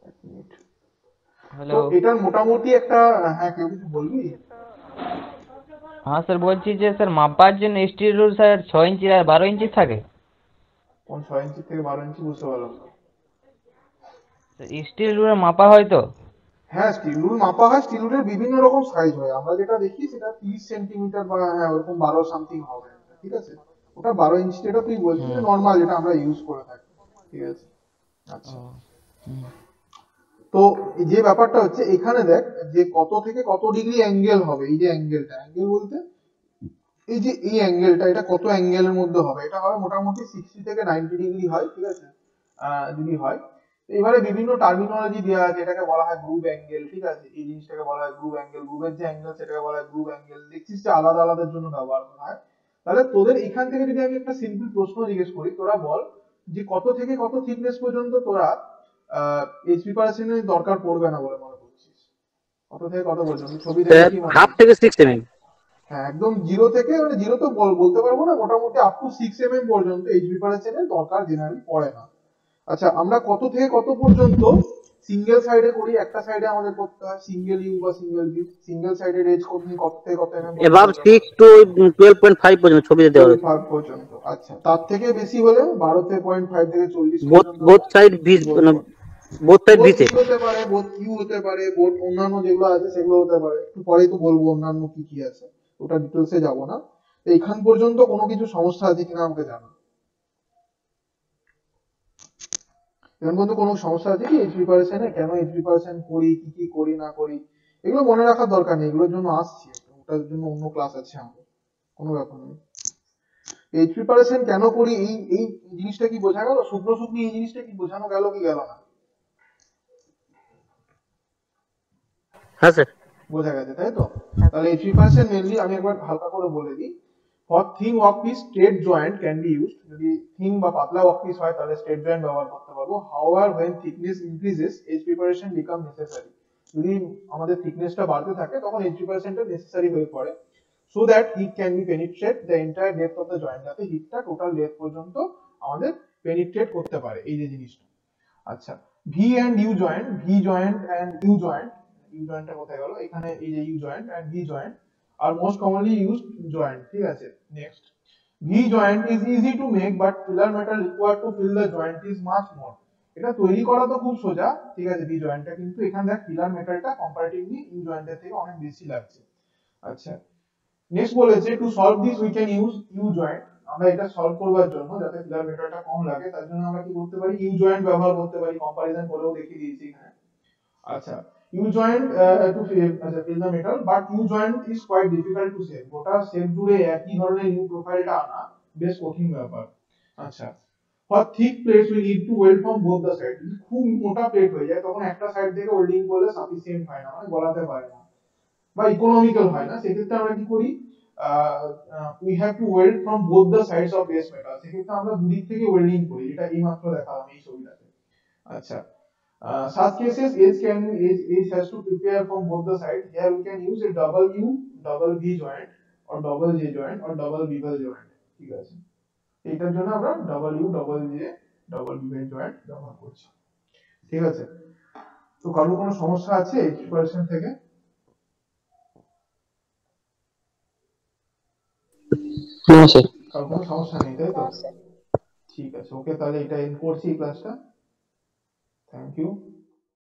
এক মিনিট, তো হ্যালো। এটার মোটামুটি একটা, হ্যাঁ কেউ কিছু বলবি? হ্যাঁ স্যার, বলছি যে স্যার মাপার জন্য স্টিল রুল স্যার 6 ইঞ্চি আর 12 ইঞ্চি থাকে। কোন 6 ইঞ্চি থেকে 12 ইঞ্চি বুঝতে পারলাম না। স্টিল রুলে মাপা হয় তো? হ্যাঁ, স্টিল রুল মাপা হয়, স্টিল রুলের বিভিন্ন রকম সাইজ হয়, আমরা যেটা দেখি সেটা 30 সেন্টিমিটার বা হ্যাঁ ওরকম 12 সামথিং হবে। ঠিক আছে, ওটা 12 ইঞ্চি যেটা তুই বলছিস নর্মাল, যেটা আমরা ইউজ করে থাকি। ঠিক আছে, আচ্ছা। তো এই যে ব্যাপারটা হচ্ছে এখানে দেখ যে কত থেকে কত ডিগ্রি অ্যাঙ্গেল হবে, এই যে অ্যাঙ্গেলটা, অ্যাঙ্গেল বলতে এই যে এই অ্যাঙ্গেলটা, এটা কত অ্যাঙ্গেলের মধ্যে হবে, এটা হবে মোটামুটি 60 থেকে 90 ডিগ্রি হয়, ঠিক আছে, যদি হয়। তো এবারে বিভিন্ন টার্মিনোলজি দেওয়া আছে, এটাকে বলা হয় গ্রুভ অ্যাঙ্গেল, ঠিক আছে, এই জিনিসটাকে বলা হয় গ্রুভ অ্যাঙ্গেল, গ্রুভের যে অ্যাঙ্গেল সেটাকে বলা হয় গ্রুভ অ্যাঙ্গেল, দেখছিস যে আলাদা আলাদার জন্য ব্যবহার করা হয়। তাহলে তোদের এখান থেকে যদি আমি একটা সিম্পল প্রশ্ন জিজ্ঞেস করি, তোরা বল যে কত থেকে কত থিকনেস পর্যন্ত তোরা এইচ প্রিপারেশনের দরকার পড়বে না বলে মনে করছিস, কত থেকে কত পর্যন্ত ছবি দেখে কি মনে হাফ হয়? থেকে 6 mm। হ্যাঁ, একদম জিরো থেকে, মানে জিরো তো বলতে পারবো না, মোটামুটি আপ টু 6 mm পর্যন্ত এইচ প্রিপারেশনের দরকার জেনারেলি পড়ে না। আচ্ছা, আমরা কত থেকে কত পর্যন্ত সিঙ্গেল সাইডে করি, একটা সাইডে আমাদের করতে হয় সিঙ্গেল ইউ বা single V, single sided edge কত থেকে কত mm এবাব 6 to 12.5 পর্যন্ত ছবিতে দেওয়া হয়েছে। 12 পর্যন্ত। আচ্ছা, তার থেকে বেশি হলে 12.5 থেকে 40 বোথ পর্যন্ত both side V, both side both ভিতে। ই হতে পারে, বোথ ইউ হতে পারে, বোথ অন্যান্য যেগুলো আছে সেগুলো হতে পারে, একটু পরেই তো বলবো অন্যান্য কি কি আছে, ওটা ডিটেলসে যাব না। তো এইখান পর্যন্ত কোনো কিছু সমস্যা আছে কিনা আমাকে জানা, এখান পর্যন্ত কোনো সমস্যা আছে কি এইচ প্রিপারেশনে, কেন এইচ প্রিপারেশন করি, কি কি করি না করি, এগুলো মনে রাখার দরকার নেই, এগুলোর জন্য আসছি, ওটার জন্য অন্য ক্লাস আছে আমাদের, কোনো ব্যাপার নেই। এইচ প্রিপারেশন কেন করি, এই এই জিনিসটা কি বোঝা গেল, শুকনো শুকনি এই জিনিসটা কি বোঝানো গেল কি গেল না? হ্যাঁ স্যার। বোঝা গেছে তাই তো? তাহলে এই 3% মেনলি আমি একবার হালকা করে বলে দিই। For thin workpiece straight joint can be used, যদি থিন বা পাতলা ওয়ার্কপিস হয় তাহলে স্ট্রেট জয়েন্ট ব্যবহার করতে পারবো। However when thickness increases edge preparation become necessary, যদি আমাদের থিকনেসটা বাড়তে থাকে তখন edge preparation টা নেসেসারি হয়ে পড়ে, so that heat can be penetrate the entire depth of the joint, যাতে হিটটা টোটাল ডেপথ পর্যন্ত আমাদের পেনিট্রেট করতে পারে, এই যে জিনিসটা। আচ্ছা, V and U joint, V joint and U joint, U জয়েন্টটা কোথায় গেল, এখানে এই যে U joint and V joint R most commonly used joint, ঠিক আছে। Next, V joint is easy to make but filler metal required to fill the joint is much more, এটা তৈরি করা তো খুব সোজা, ঠিক আছে, ভি জয়েন্টটা, কিন্তু এখানে দেখ ফিলার মেটালটা কম্পারেটিভলি ইউ জয়েন্টের থেকে অনেক বেশি লাগছে। আচ্ছা, নেক্সট বলেছে to solve this we can use U joint, আমরা এটা সলভ করবার জন্য যাতে ফিলার মেটালটা কম লাগে তার জন্য আমরা কি করতে পারি, ইউ জয়েন্ট ব্যবহার করতে পারি, কম্পারিজন করেও দেখিয়ে দিয়েছি এখানে। আচ্ছা, U joint to fill the metal, but U joint is quite difficult to shape, গোটা শেপ জুড়ে একই ধরনের ইউ প্রোফাইলটা আনা বেশ কঠিন ব্যাপার। আচ্ছা, for thick plates we need to weld from both the side, খুব মোটা প্লেট হয়ে যায় তখন একটা সাইড থেকে ওয়েল্ডিং করলে সাফিসিয়েন্ট হয় না, মানে গলাতে পারে না বা ইকোনমিক্যাল হয় না, সেক্ষেত্রে আমরা কি করি, we have to weld from both the sides of base metal, সেক্ষেত্রে আমরা দুদিক থেকে ওয়েল্ডিং করি, যেটা এই মাত্র দেখালাম এই ছবিটাতে। আচ্ছা, such cases edge has to prepare from both the sides, here we can use a double U double V joint or double J joint or double bevel joint, ঠিক আছে, এটার জন্য আমরা double U double J double bevel joint ব্যবহার করছি, ঠিক আছে। তো কারোর কোনো সমস্যা আছে এক্সপ্রেশন থেকে? না স্যার। কারোর কোনো সমস্যা নেই তাই তো? ঠিক আছে, ওকে, তাহলে এটা এন্ড করছি ক্লাসটা। Thank you.